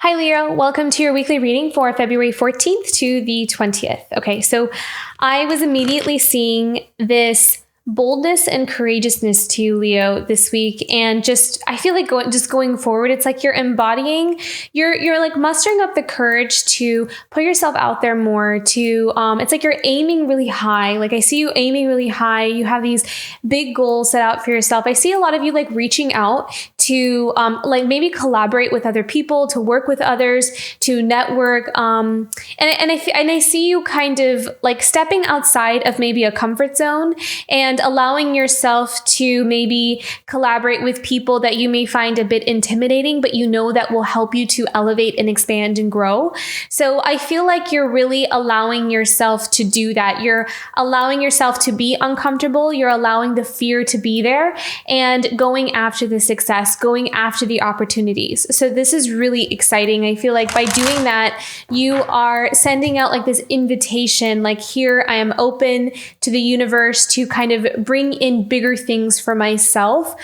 Hi, Leo. Welcome to your weekly reading for February 14th to the 20th. Okay, so I was immediately seeing this boldness and courageousness to you, Leo, this week. And I feel like going forward, it's like you're embodying, you're like mustering up the courage to put yourself out there more it's like you're aiming really high. Like I see you aiming really high. You have these big goals set out for yourself. I see a lot of you like reaching out to like maybe collaborate with other people, to work with others, to network. And I see you kind of like stepping outside of maybe a comfort zone and allowing yourself to maybe collaborate with people that you may find a bit intimidating, but you know that will help you to elevate and expand and grow. So I feel like you're really allowing yourself to do that. You're allowing yourself to be uncomfortable. You're allowing the fear to be there and going after the success, going after the opportunities. So this is really exciting. I feel like by doing that, you are sending out like this invitation, like here I am open to the universe to kind of bring in bigger things for myself,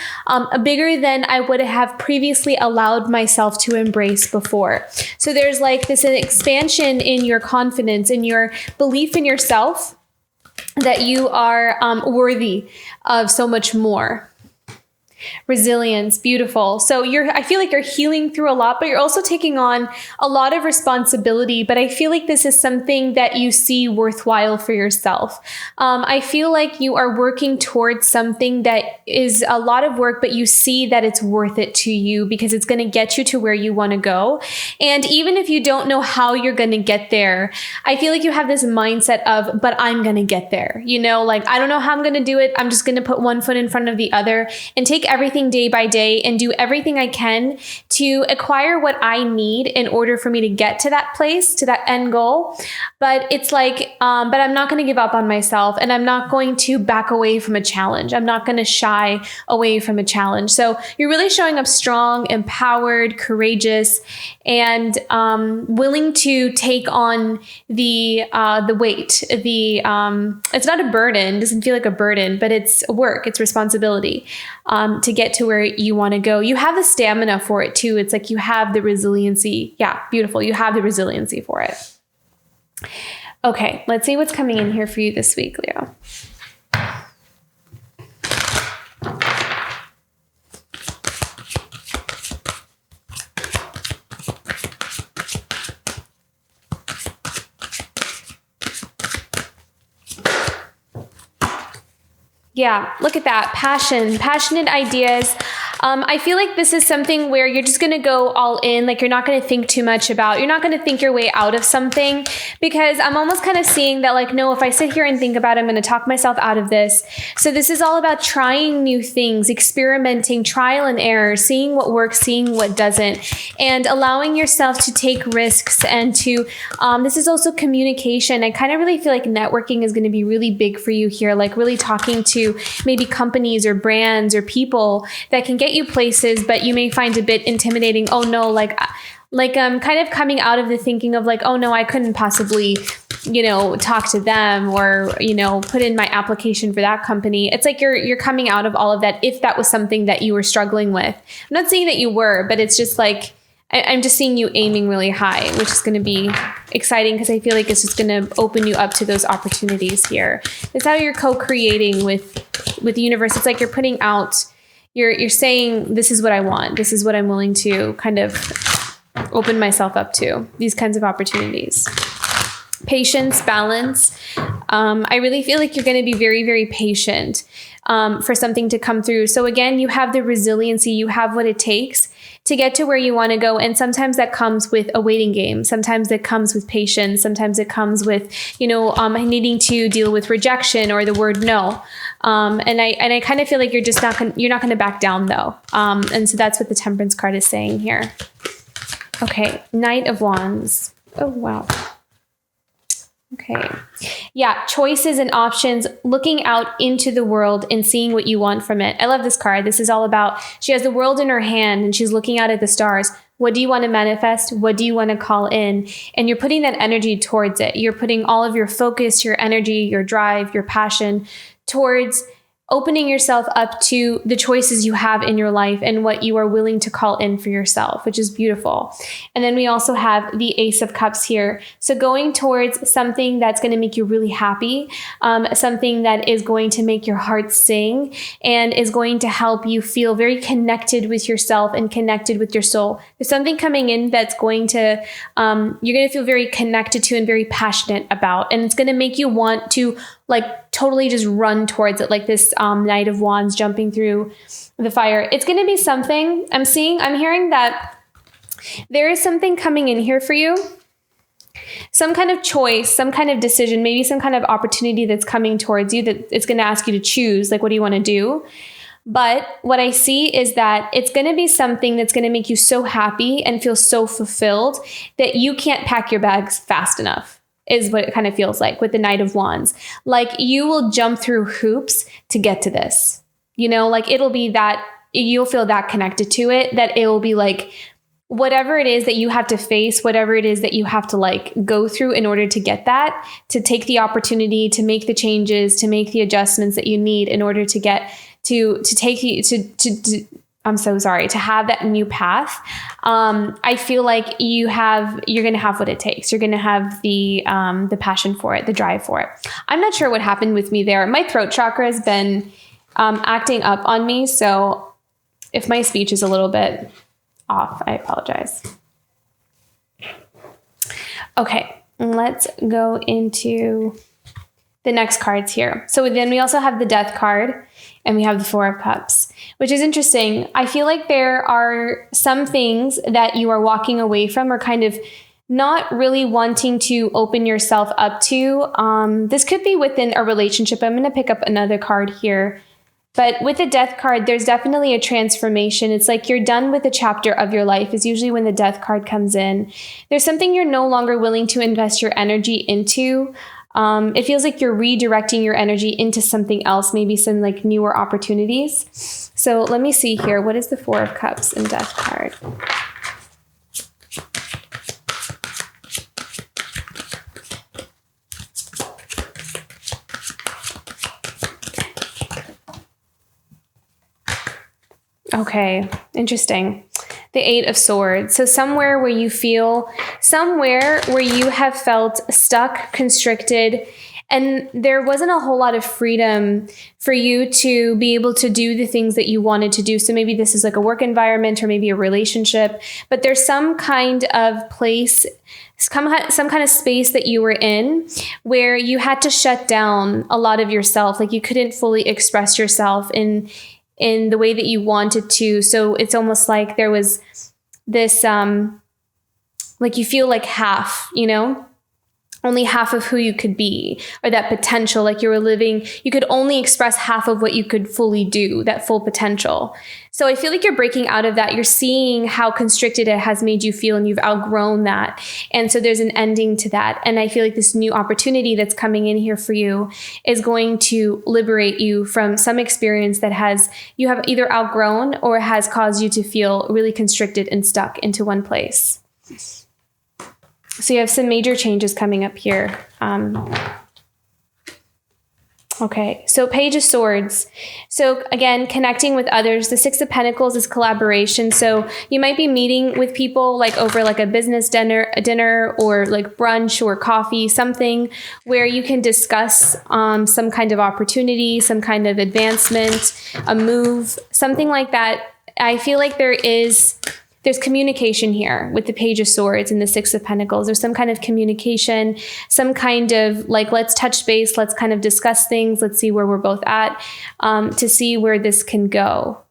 bigger than I would have previously allowed myself to embrace before. So there's like this expansion in your confidence, in your belief in yourself, that you are worthy of so much more. Resilience, beautiful. So I feel like you're healing through a lot, but you're also taking on a lot of responsibility. But I feel like this is something that you see worthwhile for yourself. I feel like you are working towards something that is a lot of work, but you see that it's worth it to you because it's going to get you to where you want to go. And even if you don't know how you're going to get there, I feel like you have this mindset of, but I'm going to get there. You know, like, I don't know how I'm going to do it. I'm just going to put one foot in front of the other and take everything day by day and do everything I can to acquire what I need in order for me to get to that place, to that end goal. But it's like, but I'm not going to give up on myself and I'm not going to back away from a challenge. I'm not going to shy away from a challenge. So you're really showing up strong, empowered, courageous, and willing to take on the weight. It's not a burden, doesn't feel like a burden, but it's work, it's responsibility. To get to where you want to go. You have the stamina for it too. It's like you have the resiliency. Yeah, beautiful. You have the resiliency for it. Okay, let's see what's coming in here for you this week, Leo. Yeah, look at that. Passion, passionate ideas. I feel like this is something where you're just going to go all in. Like you're not going to think too much you're not going to think your way out of something, because I'm almost kind of seeing that like, no, if I sit here and think about it, I'm going to talk myself out of this. So this is all about trying new things, experimenting, trial and error, seeing what works, seeing what doesn't, and allowing yourself to take risks and this is also communication. I kind of really feel like networking is going to be really big for you here. Like really talking to maybe companies or brands or people that can get you places, but you may find a bit intimidating. Oh no, like kind of coming out of the thinking of like, oh no, I couldn't possibly, talk to them or, put in my application for that company. It's like you're coming out of all of that if that was something that you were struggling with. I'm not saying that you were, but it's just like, I'm just seeing you aiming really high, which is going to be exciting because I feel like it's just going to open you up to those opportunities here. It's how you're co-creating with the universe. It's like you're putting out, you're saying, this is what I want. This is what I'm willing to kind of open myself up to, these kinds of opportunities. Patience, balance. I really feel like you're going to be very, very patient for something to come through. So again, you have the resiliency, you have what it takes to get to where you want to go. And sometimes that comes with a waiting game. Sometimes it comes with patience. Sometimes it comes with, needing to deal with rejection or the word no. And I kind of feel like you're not going to back down though. And so that's what the Temperance card is saying here. Okay. Knight of Wands. Oh, wow. Okay. Yeah. Choices and options, looking out into the world and seeing what you want from it. I love this card. This is all about, she has the world in her hand and she's looking out at the stars. What do you want to manifest? What do you want to call in? And you're putting that energy towards it. You're putting all of your focus, your energy, your drive, your passion towards opening yourself up to the choices you have in your life and what you are willing to call in for yourself, which is beautiful. And then we also have the Ace of Cups here. So going towards something that's going to make you really happy, something that is going to make your heart sing and is going to help you feel very connected with yourself and connected with your soul. There's something coming in that's going to, you're going to feel very connected to and very passionate about, and it's going to make you want to like totally just run towards it, like this Knight of Wands jumping through the fire. It's going to be something I'm hearing that there is something coming in here for you, some kind of choice, some kind of decision, maybe some kind of opportunity that's coming towards you that it's going to ask you to choose, like, what do you want to do? But what I see is that it's going to be something that's going to make you so happy and feel so fulfilled that you can't pack your bags fast enough, is what it kind of feels like with the Knight of Wands. Like you will jump through hoops to get to this, like it'll be that you'll feel that connected to it, that it will be like whatever it is that you have to face, whatever it is that you have to like go through in order to get that, to take the opportunity, to make the changes, to make the adjustments that you need in order to get to take you to I'm so sorry, to have that new path. I feel like you're going to have what it takes. You're going to have the passion for it, the drive for it. I'm not sure what happened with me there. My throat chakra has been acting up on me. So if my speech is a little bit off, I apologize. Okay, let's go into the next cards here. So then we also have the Death card and we have the Four of Cups, which is interesting. I feel like there are some things that you are walking away from or kind of not really wanting to open yourself up to. This could be within a relationship. I'm going to pick up another card here. But with the Death card, there's definitely a transformation. It's like you're done with a chapter of your life is usually when the Death card comes in. There's something you're no longer willing to invest your energy into. It feels like you're redirecting your energy into something else, maybe some like newer opportunities. So let me see here. What is the Four of Cups and Death card? Okay, interesting. The Eight of Swords. So somewhere where you have felt stuck, constricted, and there wasn't a whole lot of freedom for you to be able to do the things that you wanted to do. So maybe this is like a work environment or maybe a relationship, but there's some kind of place, some kind of space that you were in where you had to shut down a lot of yourself. Like you couldn't fully express yourself in the way that you wanted to. So it's almost like there was this, like you feel like half, only half of who you could be, or that potential, like you could only express half of what you could fully do, that full potential. So I feel like you're breaking out of that. You're seeing how constricted it has made you feel and you've outgrown that. And so there's an ending to that. And I feel like this new opportunity that's coming in here for you is going to liberate you from some experience that you have either outgrown or has caused you to feel really constricted and stuck into one place. So you have some major changes coming up here. Okay, so Page of Swords. So again, connecting with others. The Six of Pentacles is collaboration. So you might be meeting with people like over like a business dinner or like brunch or coffee, something where you can discuss some kind of opportunity, some kind of advancement, a move, something like that. I feel like there's communication here with the Page of Swords and the Six of Pentacles. There's some kind of communication, some kind of like, let's touch base. Let's kind of discuss things. Let's see where we're both at, to see where this can go.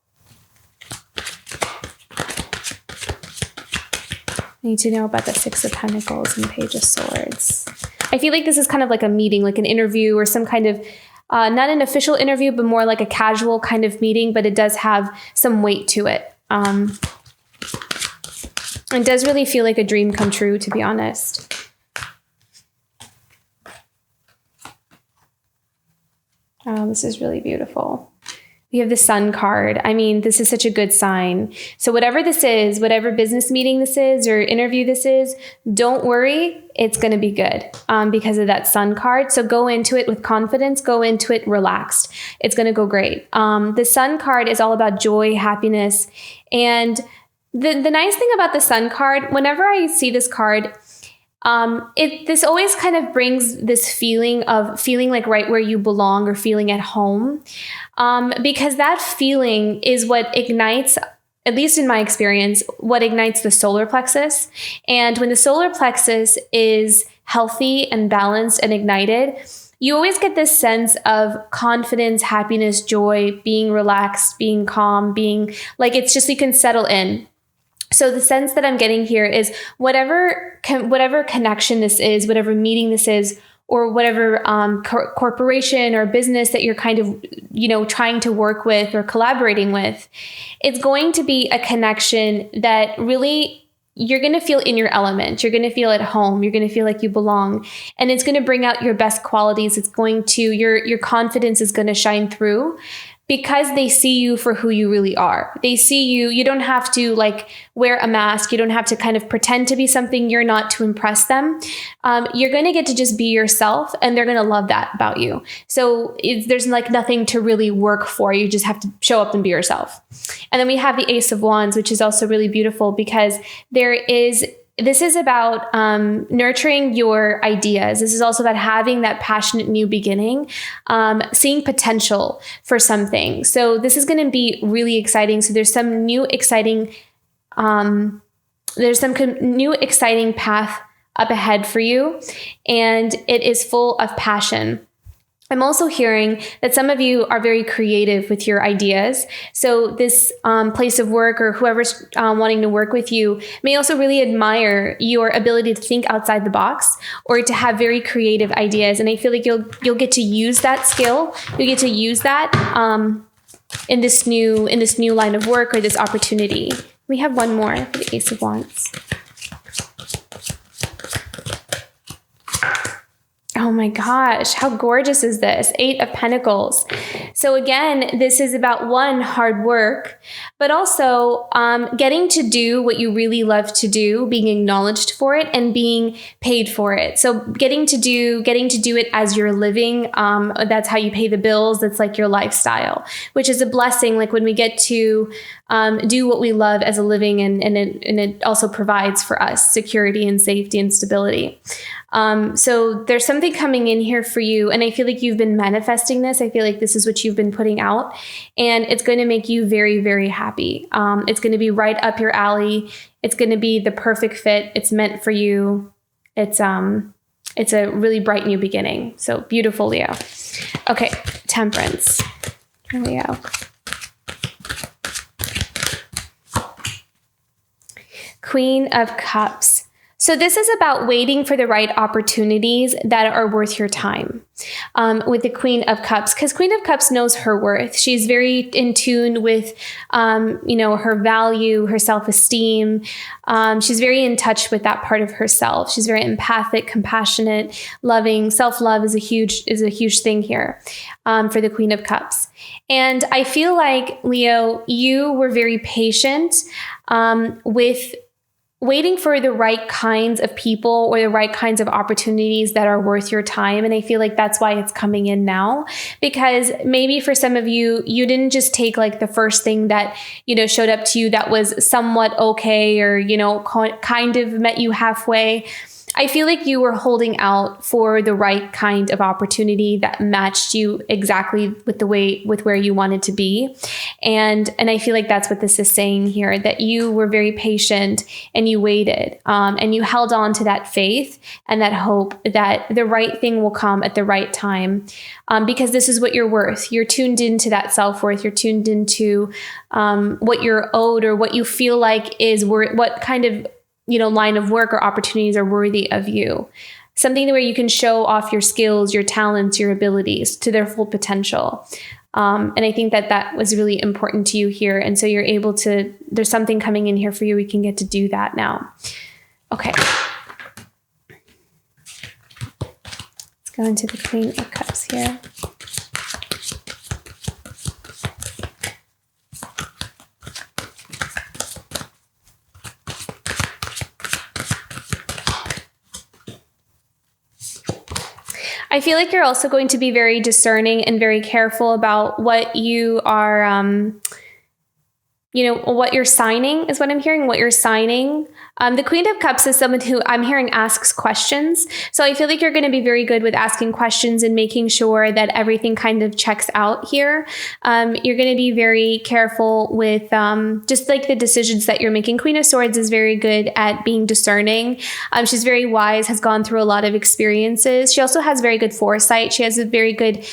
I need to know about the Six of Pentacles and Page of Swords. I feel like this is kind of like a meeting, like an interview or some kind of, not an official interview, but more like a casual kind of meeting, but it does have some weight to it. It does really feel like a dream come true, to be honest. Oh, this is really beautiful. We have the Sun card. I mean, this is such a good sign. So whatever this is, whatever business meeting this is or interview this is, don't worry. It's going to be good because of that Sun card. So go into it with confidence. Go into it relaxed. It's going to go great. The Sun card is all about joy, happiness. And the nice thing about the Sun card, whenever I see this card, this always kind of brings this feeling of feeling like right where you belong or feeling at home. Because that feeling is what ignites, at least in my experience, what ignites the solar plexus. And when the solar plexus is healthy and balanced and ignited, you always get this sense of confidence, happiness, joy, being relaxed, being calm, being like, it's just, you can settle in. So the sense that I'm getting here is whatever connection this is, whatever meeting this is, or whatever corporation or business that you're kind of, trying to work with or collaborating with, it's going to be a connection that really you're going to feel in your element. You're going to feel at home. You're going to feel like you belong. And it's going to bring out your best qualities. It's going to, your confidence is going to shine through. Because they see you for who you really are. They see you. You don't have to wear a mask. You don't have to kind of pretend to be something you're not to impress them. You're going to get to just be yourself, and they're going to love that about you. So there's nothing to really work for. You just have to show up and be yourself. And then we have the Ace of Wands, which is also really beautiful because this is about nurturing your ideas. This is also about having that passionate new beginning, seeing potential for something. So this is going to be really exciting. So there's some new exciting path up ahead for you, and it is full of passion. I'm also hearing that some of you are very creative with your ideas. So this place of work or whoever's wanting to work with you may also really admire your ability to think outside the box or to have very creative ideas. And I feel like you'll get to use that skill. You'll get to use that in this new line of work or this opportunity. We have one more for the Ace of Wands. Oh my gosh, how gorgeous is this? 8 of Pentacles. So again, this is about hard work, but also getting to do what you really love to do, being acknowledged for it and being paid for it. So getting to do it as you're living. That's how you pay the bills. That's like your lifestyle, which is a blessing. Like when we get to do what we love as a living, and it also provides for us security and safety and stability. So there's something coming in here for you. And I feel like you've been manifesting this. I feel like this is what you've been putting out, and it's going to make you very, very happy. It's going to be right up your alley. It's going to be the perfect fit. It's meant for you. It's a really bright new beginning. So beautiful, Leo. Okay. Temperance. Leo. Queen of Cups. So this is about waiting for the right opportunities that are worth your time with the Queen of Cups, because Queen of Cups knows her worth. She's very in tune with, her value, her self-esteem. She's very in touch with that part of herself. She's very empathic, compassionate, loving. Self-love is a huge thing here for the Queen of Cups. And I feel like, Leo, you were very patient with waiting for the right kinds of people or the right kinds of opportunities that are worth your time. And I feel like that's why it's coming in now, because maybe for some of you, you didn't just take the first thing that, showed up to you that was somewhat okay or, kind of met you halfway. I feel like you were holding out for the right kind of opportunity that matched you exactly with where you wanted to be. And I feel like that's what this is saying here, that you were very patient and you waited and you held on to that faith and that hope that the right thing will come at the right time, because this is what you're worth. You're tuned into that self-worth. You're tuned into what you're owed or what you feel like is what kind of line of work or opportunities are worthy of you. Something where you can show off your skills, your talents, your abilities to their full potential. And I think that was really important to you here. And so you're able to, there's something coming in here for you. We can get to do that now. Okay. Let's go into the Queen of Cups here. I feel like you're also going to be very discerning and very careful about what you are, what you're signing is what I'm hearing, what you're signing. The Queen of Cups is someone who I'm hearing asks questions. So I feel like you're going to be very good with asking questions and making sure that everything kind of checks out here. You're going to be very careful with just like the decisions that you're making. Queen of Swords is very good at being discerning. She's very wise, has gone through a lot of experiences. She also has very good foresight. She has a very good,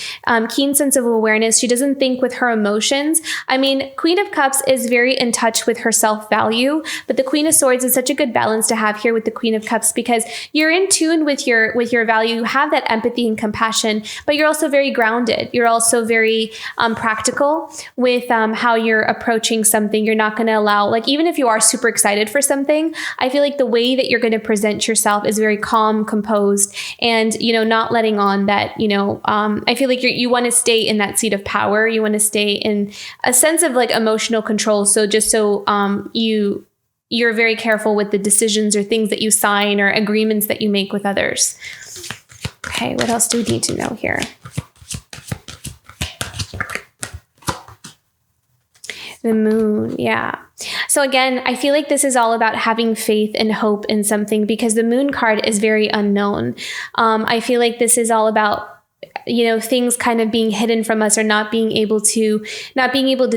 keen sense of awareness. She doesn't think with her emotions. I mean, Queen of Cups is very in touch with her self-value, but the Queen of Swords is such a good balance to have here with the Queen of Cups because you're in tune with your value. You have that empathy and compassion, but you're also very grounded. You're also very practical with how you're approaching something. You're not going to allow, like, even if you are super excited for something, I feel like the way that you're going to present yourself is very calm, composed, and, not letting on that, I feel like you want to stay in that seat of power. You want to stay in a sense of like emotional control. So just so you're very careful with the decisions or things that you sign or agreements that you make with others. Okay, what else do we need to know here? The moon, yeah. So again, I feel like this is all about having faith and hope in something because the moon card is very unknown. I feel like this is all about things kind of being hidden from us or not being able to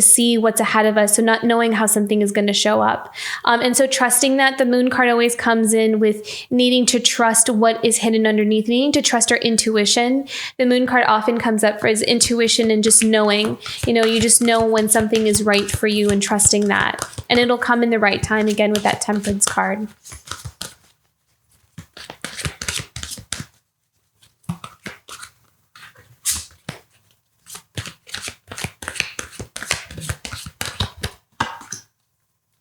see what's ahead of us. So not knowing how something is going to show up. And so trusting that. The moon card always comes in with needing to trust what is hidden underneath, needing to trust our intuition. The moon card often comes up for as intuition and just knowing, you just know when something is right for you and trusting that. And it'll come in the right time again with that Temperance card.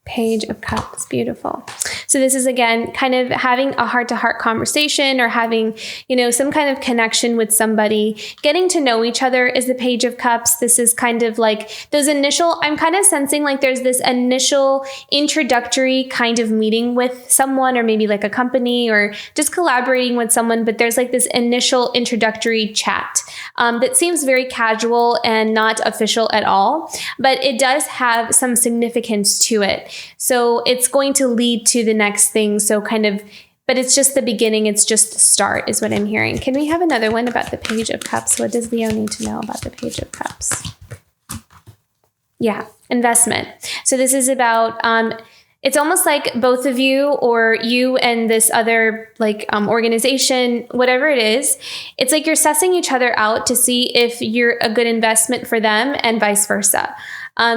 Page of Cups. Beautiful. So this is, again, kind of having a heart-to-heart conversation or having, some kind of connection with somebody. Getting to know each other is the Page of Cups. This is kind of like I'm kind of sensing like there's this initial introductory kind of meeting with someone or maybe like a company or just collaborating with someone. But there's like this initial introductory chat that seems very casual and not official at all. But it does have some significance to it. So it's going to lead to the next thing. So but it's just the beginning. It's just the start is what I'm hearing. Can we have another one about the Page of Cups? What does Leo need to know about the Page of Cups? Yeah, investment. So this is about, it's almost like both of you or you and this other organization, whatever it is, it's like you're sussing each other out to see if you're a good investment for them and vice versa.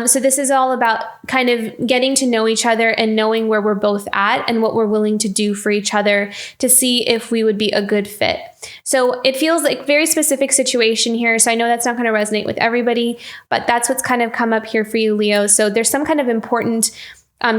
So this is all about kind of getting to know each other and knowing where we're both at and what we're willing to do for each other to see if we would be a good fit. So it feels like very specific situation here. So I know that's not going to resonate with everybody, but that's what's kind of come up here for you, Leo. So there's some kind of important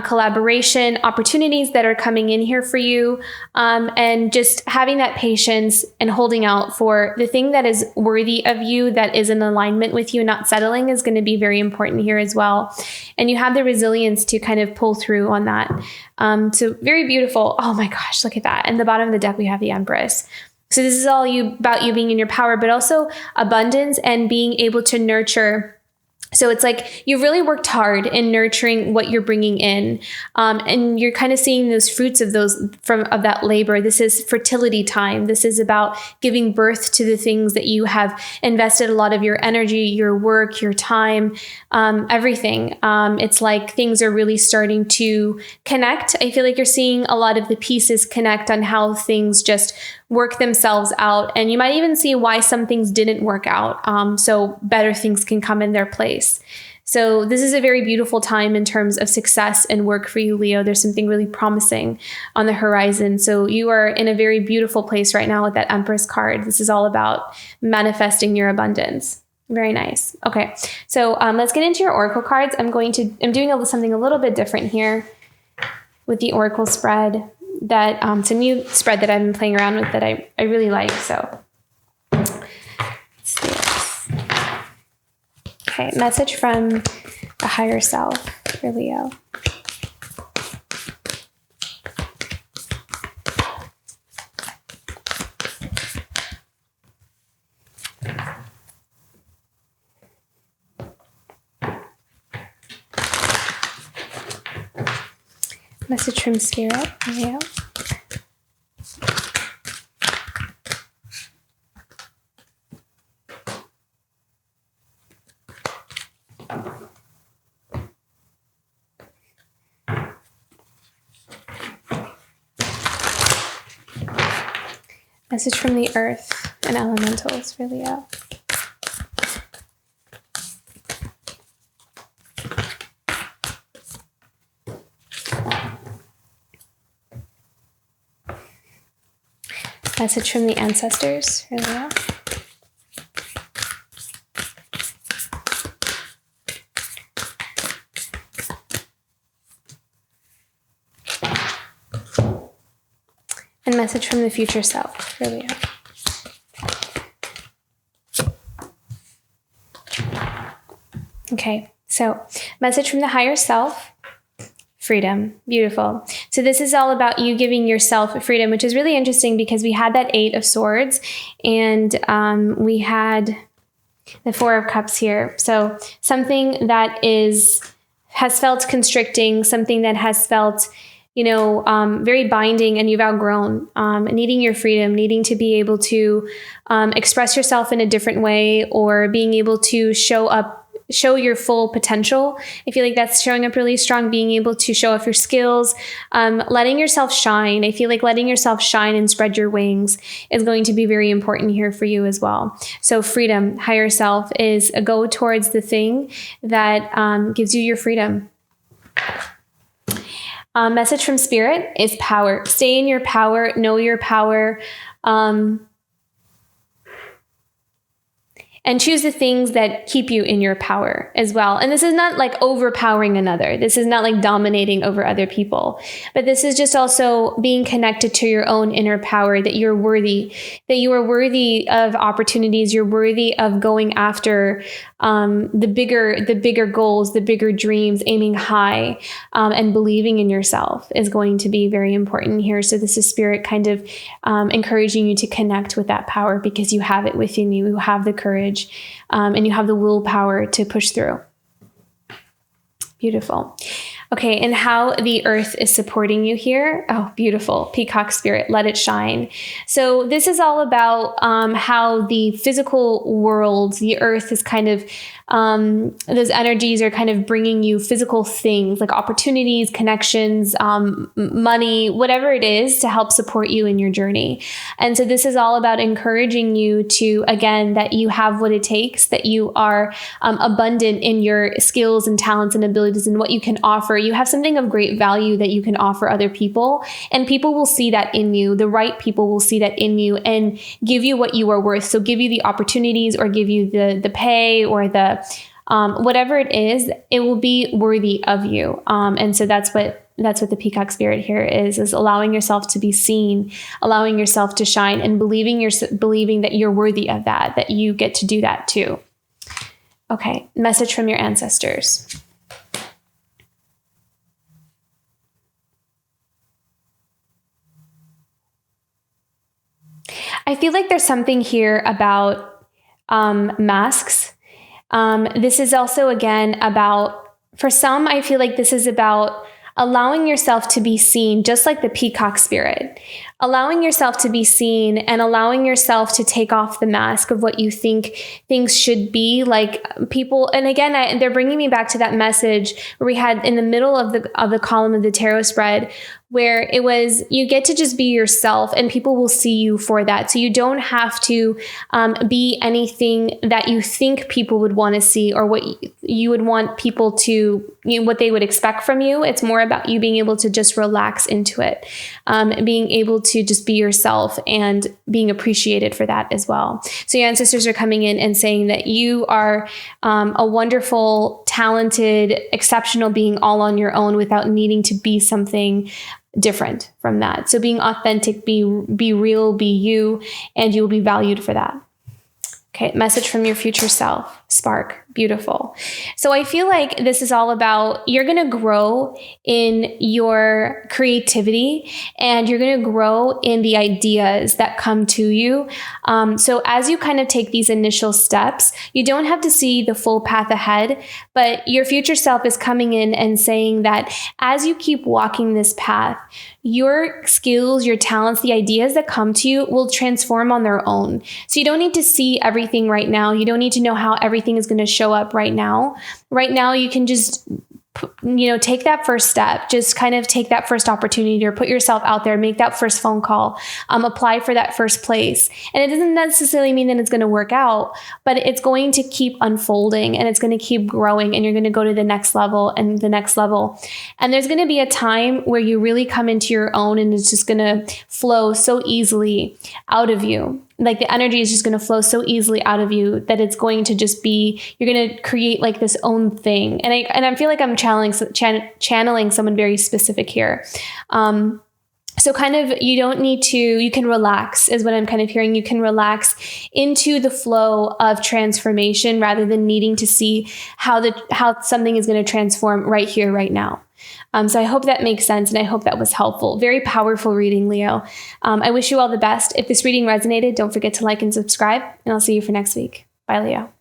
collaboration opportunities that are coming in here for you, and just having that patience and holding out for the thing that is worthy of you, that is in alignment with you, not settling, is going to be very important here as well. And you have the resilience to kind of pull through on that. So very beautiful. Oh my gosh, look at that. And the bottom of the deck, we have the Empress. So this is all about you being in your power, but also abundance and being able to nurture. So it's like you've really worked hard in nurturing what you're bringing in, and you're kind of seeing those fruits of that labor. This is fertility time. This is about giving birth to the things that you have invested a lot of your energy, your work, your time, everything. It's like things are really starting to connect. I feel like you're seeing a lot of the pieces connect on how things just work themselves out. And you might even see why some things didn't work out. So better things can come in their place. So this is a very beautiful time in terms of success and work for you, Leo. There's something really promising on the horizon. So you are in a very beautiful place right now with that Empress card. This is all about manifesting your abundance. Very nice. Okay. So let's get into your Oracle cards. I'm doing something a little bit different here with the Oracle spread. That it's a new spread that I've been playing around with that I really like. So let's do this. Okay, message from the higher self for Leo. Message from Spirit, Leo. Message from the earth and elementals for Leo. Message from the ancestors for Leo. And message from the future self for Leo. Okay, so message from the higher self. Freedom. Beautiful. So this is all about you giving yourself freedom, which is really interesting because we had that 8 of Swords and we had the 4 of Cups here. So something that has felt constricting, something that has felt, very binding, and you've outgrown, needing your freedom, needing to be able to express yourself in a different way, or being able to show your full potential. I feel like that's showing up really strong, being able to show off your skills, letting yourself shine. I feel like letting yourself shine and spread your wings is going to be very important here for you as well. So freedom, higher self, is a go towards the thing that gives you your freedom. Message from Spirit is power. Stay in your power, know your power, and choose the things that keep you in your power as well. And this is not like overpowering another. This is not like dominating over other people, but this is just also being connected to your own inner power, that you're worthy, that you are worthy of opportunities. You're worthy of going after the bigger goals, the bigger dreams, aiming high, and believing in yourself is going to be very important here. So this is Spirit kind of encouraging you to connect with that power, because you have it within you. You have the courage. And you have the willpower to push through. Beautiful. Okay, and how the earth is supporting you here. Oh, beautiful. Peacock Spirit, let it shine. So this is all about how the physical world, the earth, is kind of, those energies are kind of bringing you physical things like opportunities, connections, money, whatever it is, to help support you in your journey. And so this is all about encouraging you to, again, that you have what it takes, that you are abundant in your skills and talents and abilities and what you can offer. You have something of great value that you can offer other people, and people will see that in you. The right people will see that in you and give you what you are worth. So give you the opportunities, or give you the pay, or the whatever it is, it will be worthy of you. And so that's what the Peacock Spirit here is allowing yourself to be seen, allowing yourself to shine, and believing that you're worthy of that you get to do that too. Okay, message from your ancestors. I feel like there's something here about masks. This is also, again, about, for some, I feel like this is about allowing yourself to be seen, just like the Peacock Spirit, allowing yourself to be seen and allowing yourself to take off the mask of what you think things should be like. People, and again, they're bringing me back to that message where we had in the middle of the column of the tarot spread, where it was, you get to just be yourself and people will see you for that. So you don't have to be anything that you think people would want to see, or what you would want people to, what they would expect from you. It's more about you being able to just relax into it, being able to just be yourself and being appreciated for that as well. So your ancestors are coming in and saying that you are a wonderful, talented, exceptional being all on your own without needing to be something different from that. So being authentic, be real, be you, and you will be valued for that. Okay, message from your future self, Spark, Beautiful. So I feel like this is all about, you're going to grow in your creativity and you're going to grow in the ideas that come to you. So as you kind of take these initial steps, you don't have to see the full path ahead, but your future self is coming in and saying that as you keep walking this path, your skills, your talents, the ideas that come to you will transform on their own. So you don't need to see everything right now. You don't need to know how everything is going to show up right now. Right now, you can just take that first step, just kind of take that first opportunity or put yourself out there, make that first phone call, apply for that first place. And it doesn't necessarily mean that it's going to work out, but it's going to keep unfolding and it's going to keep growing and you're going to go to the next level and the next level. And there's going to be a time where you really come into your own and it's just going to flow so easily out of you. Like the energy is just going to flow so easily out of you that it's going to just be, you're going to create like this own thing. And I feel like I'm channeling someone very specific here. So kind of, you can relax is what I'm kind of hearing. You can relax into the flow of transformation rather than needing to see how something is going to transform right here, right now. So I hope that makes sense and I hope that was helpful. Very powerful reading, Leo. I wish you all the best. If this reading resonated, don't forget to like and subscribe, and I'll see you for next week. Bye, Leo.